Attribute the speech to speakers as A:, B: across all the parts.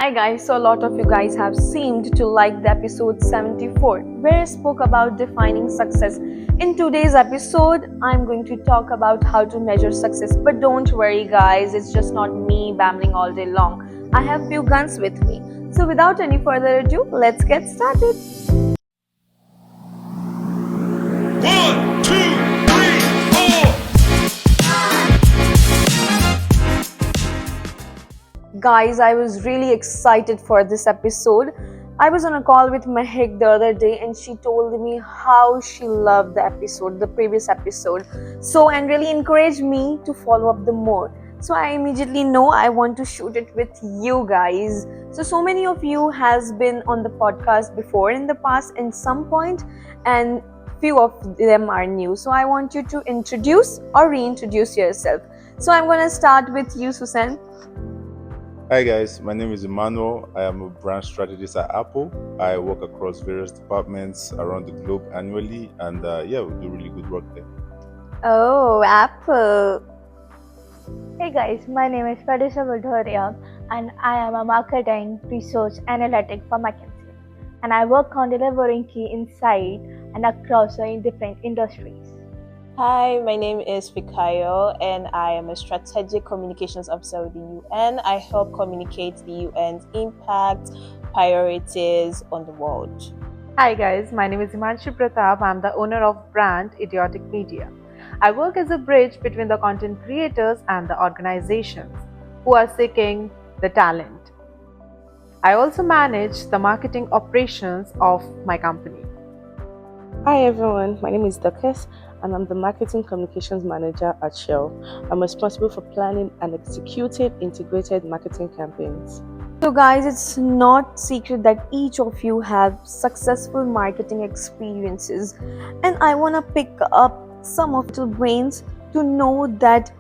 A: Hi guys, so a lot of you guys have seemed to like the episode 74 where I spoke about defining success. In today's episode, I'm going to talk about how to measure success. But don't worry guys, it's just not me babbling all day long. I have few guns with me. So without any further ado, let's get started.
B: One, two, three, four.
A: Guys, I was really excited for this episode. I was on a call with Mehek the other day and she told me how she loved the previous episode. And really encouraged me to follow up the more. So I immediately know I want to shoot it with you guys. So many of you has been on the podcast before in the past in some point, and few of them are new. So I want you to introduce or reintroduce yourself. So I'm going to start with you, Susan.
C: Hi guys, my name is Emmanuel. I am a brand strategist at Apple. I work across various departments around the globe annually, and we do really good work there.
A: Oh, Apple.
D: Hey guys, my name is Padisha Budhoria and I am a marketing research analytic for McKinsey, and I work on delivering key insight and across different industries.
E: Hi, my name is Fikayo and I am a strategic communications officer with the UN. I help communicate the UN's impact, priorities on the world.
F: Hi guys, my name is Himanshu Pratap. I'm the owner of brand Idiotic Media. I work as a bridge between the content creators and the organizations who are seeking the talent. I also manage the marketing operations of my company.
G: Hi everyone, my name is Dorcas and I'm the Marketing Communications Manager at Shell. I'm responsible for planning and executing integrated marketing campaigns.
A: So guys, it's not secret that each of you have successful marketing experiences, and I want to pick up some of the brains to know that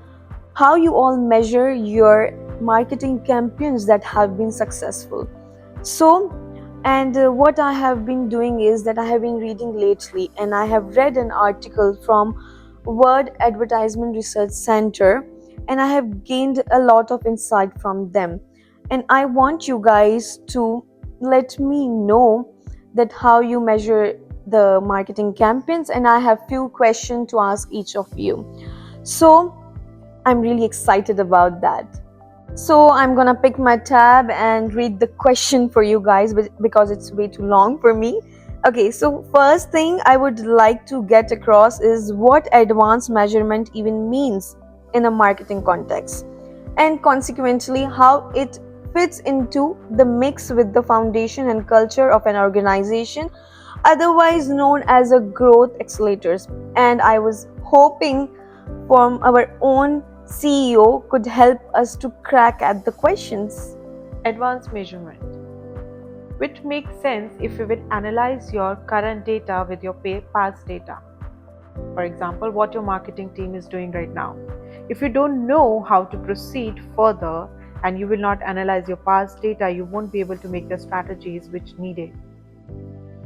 A: how you all measure your marketing campaigns that have been successful. What I have been doing is that I have been reading lately, and I have read an article from Word Advertisement Research Center, and I have gained a lot of insight from them. And I want you guys to let me know that how you measure the marketing campaigns, and I have few questions to ask each of you. So I'm really excited about that. So I'm gonna pick my tab and read the question for you guys because it's way too long for me. Okay, so first thing I would like to get across is what advanced measurement even means in a marketing context, and consequently how it fits into the mix with the foundation and culture of an organization, otherwise known as a growth accelerators. And I was hoping from our own CEO could help us to crack at the questions.
F: Advanced measurement, which makes sense if you will analyze your current data with your past data. For example, what your marketing team is doing right now. If you don't know how to proceed further and you will not analyze your past data, you won't be able to make the strategies which needed.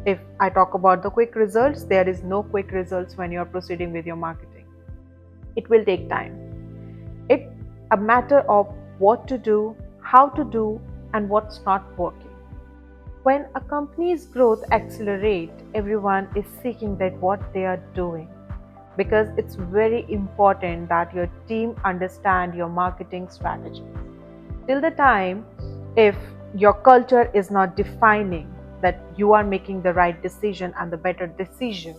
F: If I talk about the quick results, there is no quick results when you are proceeding with your marketing. It will take time. It's a matter of what to do, how to do, and what's not working. When a company's growth accelerates, everyone is seeking that what they are doing, because it's very important that your team understand your marketing strategy. Till the time, if your culture is not defining that you are making the right decision and the better decision,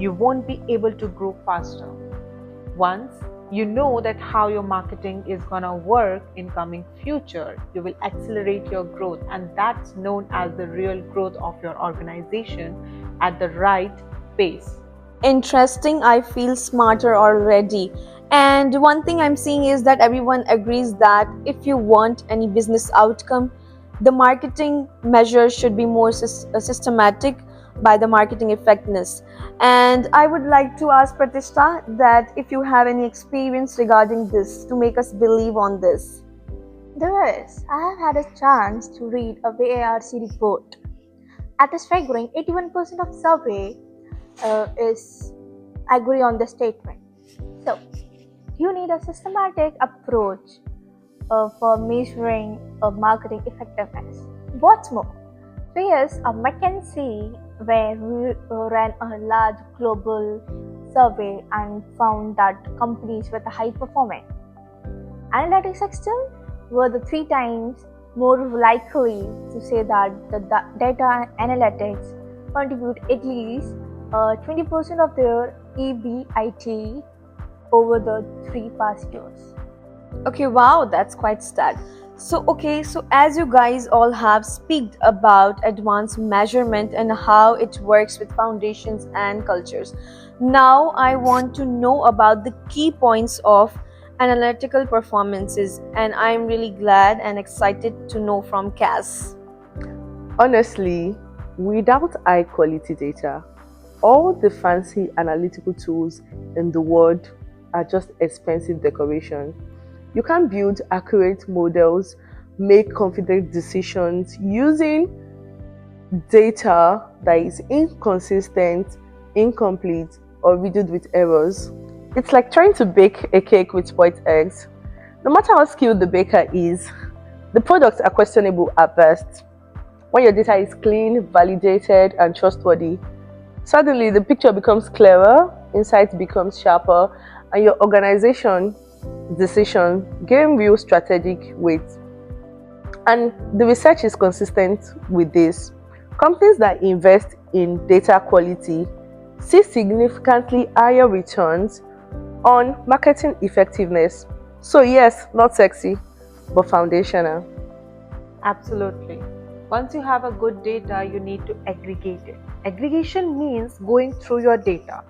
F: you won't be able to grow faster. Once you know that how your marketing is gonna work in coming future, you will accelerate your growth, and that's known as the real growth of your organization at the right pace.
A: Interesting, I feel smarter already. And one thing I'm seeing is that everyone agrees that if you want any business outcome, the marketing measure should be more systematic by the marketing effectiveness. And I would like to ask Pratishtha that if you have any experience regarding this to make us believe on this.
D: There is. I have had a chance to read a VARC report. At a staggering 81% of survey is agree on the statement. So you need a systematic approach for measuring marketing effectiveness. What's more, 3 years of McKinsey, where we ran a large global survey and found that companies with a high performing analytics system were the 3 times more likely to say that the data analytics contribute at least 20% of their EBIT over the 3 past years.
A: Okay, wow, that's quite stat. So as you guys all have speaked about advanced measurement and how it works with foundations and cultures, now I want to know about the key points of analytical performances, and I'm really glad and excited to know from Cass.
G: Honestly, without high quality data, all the fancy analytical tools in the world are just expensive decoration. You can't build accurate models, make confident decisions using data that is inconsistent, incomplete, or riddled with errors. It's like trying to bake a cake with spoiled eggs. No matter how skilled the baker is, the products are questionable at best. When your data is clean, validated, and trustworthy, suddenly the picture becomes clearer, insights becomes sharper, and your organization decision gain real strategic weight. And the research is consistent with this. Companies that invest in data quality see significantly higher returns on marketing effectiveness. So, yes, not sexy, but foundational.
F: Absolutely. Once you have a good data, you need to aggregate it. Aggregation means going through your data.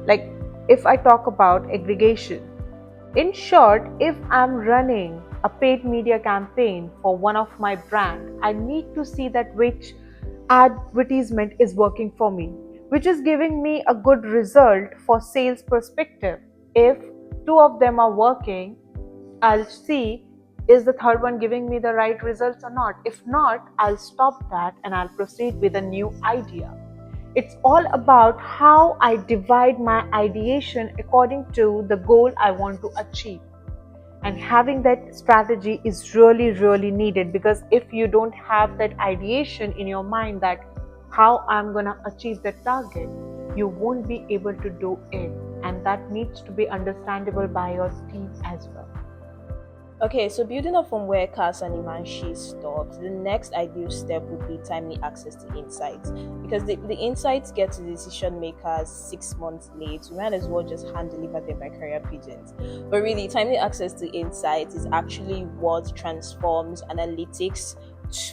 F: Like if I talk about aggregation, in short, if I'm running a paid media campaign for one of my brand, I need to see that which advertisement is working for me, which is giving me a good result for sales perspective. If two of them are working, I'll see is the third one giving me the right results or not. If not, I'll stop that and I'll proceed with a new idea. It's all about how I divide my ideation according to the goal I want to achieve. And having that strategy is really, really needed, because if you don't have that ideation in your mind that how I'm going to achieve that target, you won't be able to do it. And that needs to be understandable by your team as well.
E: Okay, so building up from where Cass and Imanshi stopped, the next ideal step would be timely access to insights. Because the insights get to the decision makers 6 months late, we might as well just hand deliver them by carrier pigeons. But really, timely access to insights is actually what transforms analytics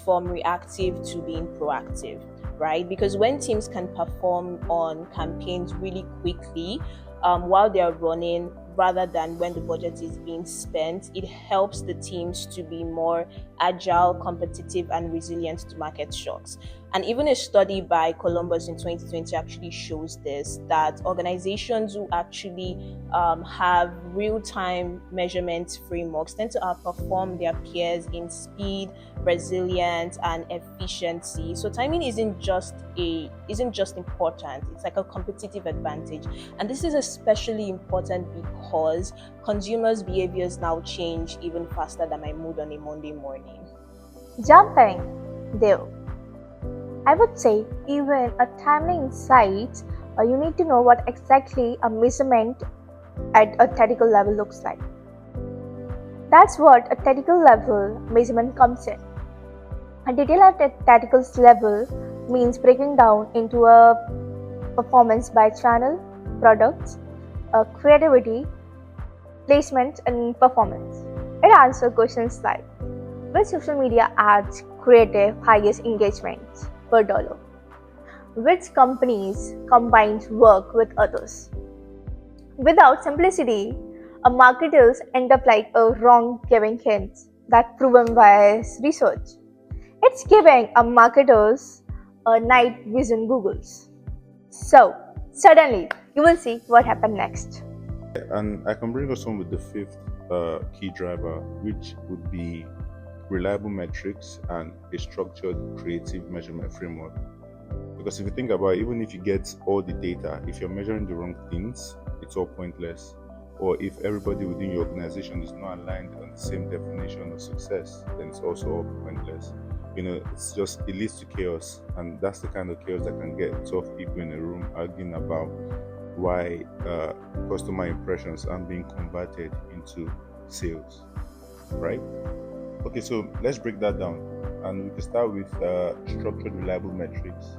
E: from reactive to being proactive, right? Because when teams can perform on campaigns really quickly, while they are running, rather than when the budget is being spent, it helps the teams to be more agile, competitive, and resilient to market shocks. And even a study by Columbus in 2020 actually shows this, that organizations who actually have real time measurement frameworks tend to outperform their peers in speed, resilience, and efficiency. So timing isn't just important, it's like a competitive advantage. And this is especially important because consumers' behaviors now change even faster than my mood on a Monday morning.
D: Jumping there, I would say even a timely insight, you need to know what exactly a measurement at a technical level looks like. That's what a technical level measurement comes in. A detail at a technical level means breaking down into a performance by channel, products, creativity, placement, and performance. It answers questions like which social media ads creative highest engagement per dollar, which companies combines work with others. Without simplicity, marketers end up like a wrong giving hints that proven by research. It's giving a marketers a night vision Googles. So suddenly you will see what happened next.
C: And I can bring us on with the fifth key driver, which would be reliable metrics and a structured creative measurement framework. Because if you think about it, even if you get all the data, if you're measuring the wrong things, it's all pointless. or if everybody within your organization is not aligned on the same definition of success, then it's also all pointless. It leads to chaos, and that's the kind of chaos that can get tough people in a room arguing about why customer impressions aren't being converted into sales, right? Okay, so let's break that down, and we can start with structured, reliable metrics.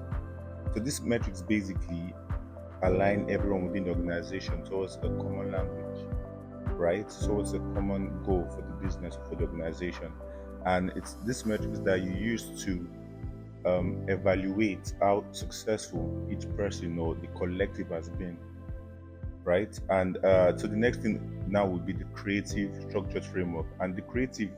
C: So these metrics basically align everyone within the organization towards a common language, right? So it's a common goal for the business or for the organization, and it's these metrics that you use to evaluate how successful each person or the collective has been, right? And so the next thing now would be the creative structured framework, and the creative,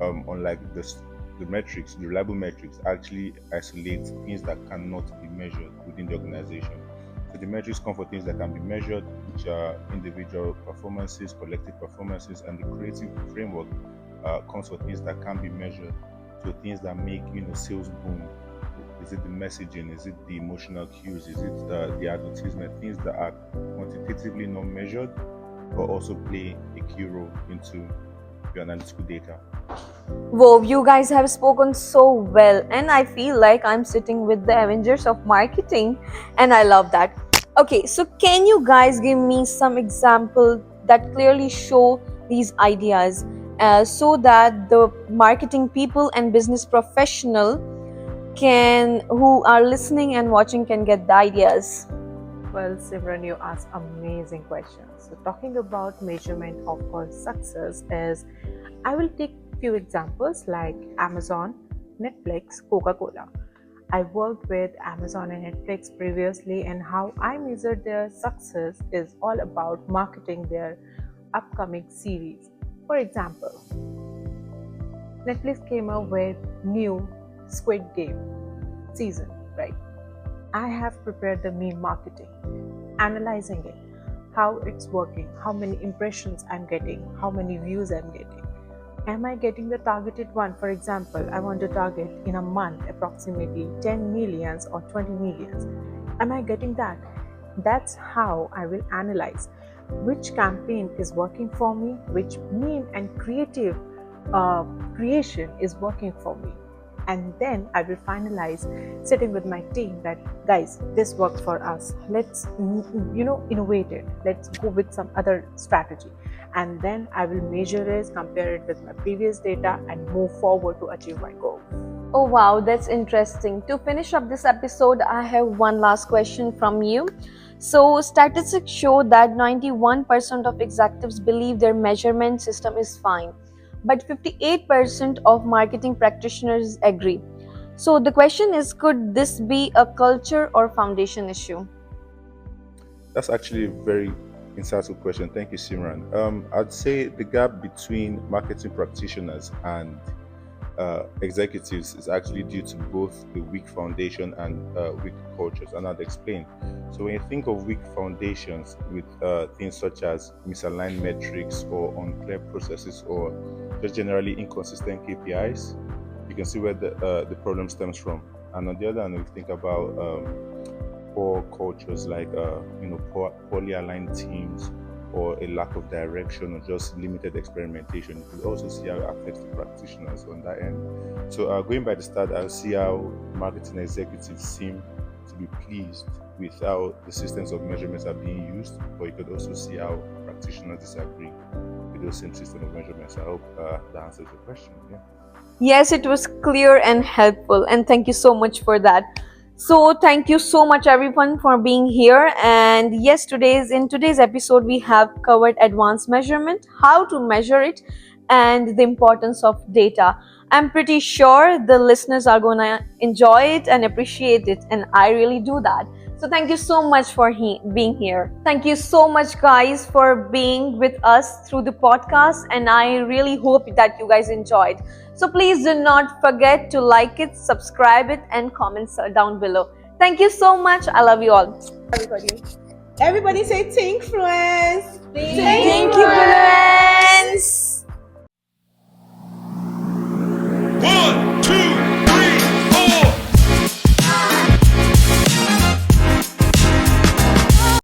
C: unlike the metrics, the reliable metrics actually isolate things that cannot be measured within the organization. So the metrics come for things that can be measured, which are individual performances, collective performances, and the creative framework comes for things that can be measured. So things that make sales boom. Is it the messaging? Is it the emotional cues? Is it the advertisement? Things that are quantitatively not measured, but also play a key role into your analytical data.
A: Whoa, you guys have spoken so well, and I feel like I'm sitting with the Avengers of marketing, and I love that. Okay, so can you guys give me some example that clearly show these ideas, so that the marketing people and business professional who are listening and watching can get the ideas?
F: Well, Simran, you ask amazing questions. So, talking about measurement of our success is, I will take few examples like Amazon, Netflix, Coca-Cola. I worked with Amazon and Netflix previously, and how I measured their success is all about marketing their upcoming series. For example, Netflix came up with new Squid Game season, right? I have prepared the meme marketing, analyzing it, how it's working, how many impressions I'm getting, how many views I'm getting. Am I getting the targeted one? For example, I want to target in a month approximately 10 millions or 20 millions. Am I getting that? That's how I will analyze which campaign is working for me, which meme and creative creation is working for me. And then I will finalize sitting with my team that, guys, this works for us. Let's innovate it. Let's go with some other strategy. And then I will measure it, compare it with my previous data, and move forward to achieve my goal.
A: Oh wow, that's interesting. To finish up this episode, I have one last question from you. So, statistics show that 91% of executives believe their measurement system is fine, but 58% of marketing practitioners agree. So, the question is, could this be a culture or foundation issue?
C: That's actually a very insightful question. Thank you, Simran. I'd say the gap between marketing practitioners and executives is actually due to both the weak foundation and weak cultures, and I'd explain. So when you think of weak foundations with things such as misaligned metrics or unclear processes or just generally inconsistent KPIs, you can see where the problem stems from. And on the other hand, we think about poor cultures like poorly aligned teams or a lack of direction or just limited experimentation. You could also see how it affects the practitioners on that end. So going by the start, I'll see how marketing executives seem to be pleased with how the systems of measurements are being used, but you could also see how practitioners disagree with those same system of measurements. I hope that answers your question. Yeah.
A: Yes, it was clear and helpful, and thank you so much for that. So, thank you so much, everyone, for being here. And yes, in today's episode, we have covered advanced measurement, how to measure it, and the importance of data. I'm pretty sure the listeners are gonna enjoy it and appreciate it, and I really do that. So, thank you so much for being here. Thank you so much, guys, for being with us through the podcast, and I really hope that you guys enjoyed. So please do not forget to like it, subscribe it, and comment down below. Thank you so much. I love you all.
E: Everybody say Thinkfluence.